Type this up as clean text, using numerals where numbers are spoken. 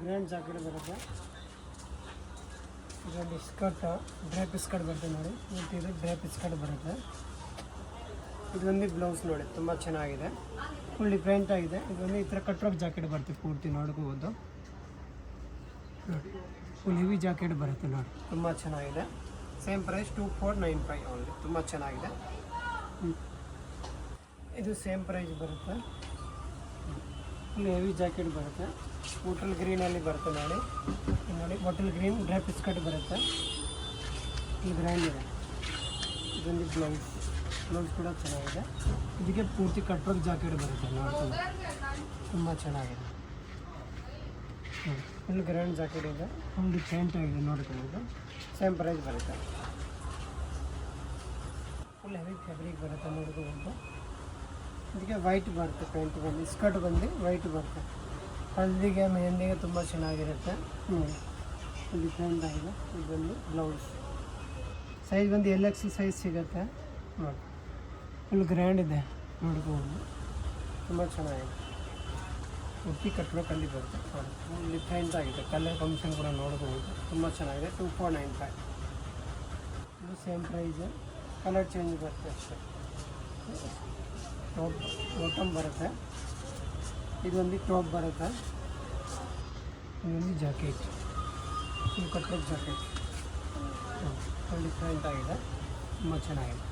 Grand jacket ಬರುತ್ತೆ. ಇದೊಂದು skirt, drape skirt ಬರುತ್ತೆ ನೋಡಿ. ಮತ್ತು ಇದು ಡ್ರೇಪ್ ಸ್ಕರ್ಟ್ ಬರುತ್ತೆ. ಇದೊಂದು ಬ್ಲೌಸ್ ನೋಡಿ, ತುಂಬ ಚೆನ್ನಾಗಿದೆ, ಫುಲ್ ಡಿಫ್ರೆಂಟ್ ಆಗಿದೆ. ಇದೊಂದು ಈ ಥರ ಕಟ್ ವರ್ಕ್ ಜಾಕೆಟ್ ಬರುತ್ತೆ, ಪೂರ್ತಿ ನೋಡ್ಕೋಬೋದು ನೋಡಿ. ಫುಲ್ ಹೆವಿ ಜಾಕೆಟ್ ಬರುತ್ತೆ ನೋಡಿ, ತುಂಬ ಚೆನ್ನಾಗಿದೆ. ಸೇಮ್ ಪ್ರೈಸ್ 2495 ಓನ್ಲಿ, ತುಂಬ ಚೆನ್ನಾಗಿದೆ. ಇದು ಸೇಮ್ ಪ್ರೈಸ್ ಬರುತ್ತೆ. ಫುಲ್ ಹೆವಿ ಜಾಕೆಟ್ ಬರುತ್ತೆ, ಬಾಟಲ್ ಗ್ರೀನಲ್ಲಿ ಬರುತ್ತೆ ನೋಡಿ. ನೋಡಿ ಬಾಟಲ್ ಗ್ರೀನ್ ಡ್ರೇಪ್ ಸ್ಕರ್ಟ್ ಬರುತ್ತೆ. ಇದು ಗ್ರ್ಯಾಂಡ್ ಇದೆ. ಇದೊಂದು ಬ್ಲೌಸ್ ಕೂಡ ಚೆನ್ನಾಗಿದೆ. ಇದಕ್ಕೆ ಪೂರ್ತಿ ಕಟ್ ವರ್ಕ್ ಜಾಕೆಟ್ ಬರುತ್ತೆ ನೋಡ್ಕೊಂಡು, ತುಂಬ ಚೆನ್ನಾಗಿದೆ. ಫುಲ್ ಗ್ರ್ಯಾಂಡ್ ಜಾಕೆಟ್ ಇದೆ, ಫುಲ್ ಡಿಫ್ರೆಂಟ್ ಆಗಿದೆ ನೋಡ್ಕೊಂಡು. ಸೇಮ್ ಪ್ರೈಸ್ ಬರುತ್ತೆ. ಫುಲ್ ಹೆವಿ ಫ್ಯಾಬ್ರಿಕ್ ಬರುತ್ತೆ ನೋಡ್ಕೊಂಡು. ಇದಕ್ಕೆ ವೈಟ್ ಬರುತ್ತೆ, ಪ್ಯಾಂಟ್ ಬಂದು ಸ್ಕರ್ಟ್ ಬಂದು ವೈಟ್ ಬರುತ್ತೆ. ಹಳದಿಗೆ ಮೆಹಂದಿಗೆ ತುಂಬ ಚೆನ್ನಾಗಿರುತ್ತೆ ನೋಡಿ. ಡಿಫ್ರೆಂಟ್ ಆಗಿದೆ. ಇದೊಂದು ಬ್ಲೌಸ್ ಸೈಜ್ ಬಂದು LXL ಸೈಜ್ ಸಿಗುತ್ತೆ ನೋಡಿ. ಫುಲ್ ಗ್ರ್ಯಾಂಡ್ ಇದೆ ನೋಡ್ಬೋದು, ತುಂಬ ಚೆನ್ನಾಗಿದೆ. ಪೂರ್ತಿ ಕಟ್ಬೇಕಲ್ಲಿ ಬರುತ್ತೆ ನೋಡಿ. ಫುಲ್ ಡಿಫ್ರೆಂಟ್ ಆಗಿದೆ. ಕಲರ್ ಕಾಂಬಿನೇಷನ್ ಕೂಡ ನೋಡ್ಬೋದು, ತುಂಬ ಚೆನ್ನಾಗಿದೆ. 2495. ಇದು ಸೇಮ್ ಪ್ರೈಸ್, ಕಲರ್ ಚೇಂಜ್ ಬರುತ್ತೆ ಅಷ್ಟೇ. ಬಾಟಮ್ ಬರುತ್ತೆ. ಇದೊಂದು ಟಾಪ್ ಬರುತ್ತೆ. ಇದೊಂದು ಜಾಕೆಟ್, ಫುಲ್ ಕಟ್ರೋಕ್ ಜಾಕೆಟ್, ಫುಲ್ ಡಿಫ್ರೆಂಟ್ ಆಗಿದೆ, ತುಂಬ ಚೆನ್ನಾಗಿದೆ.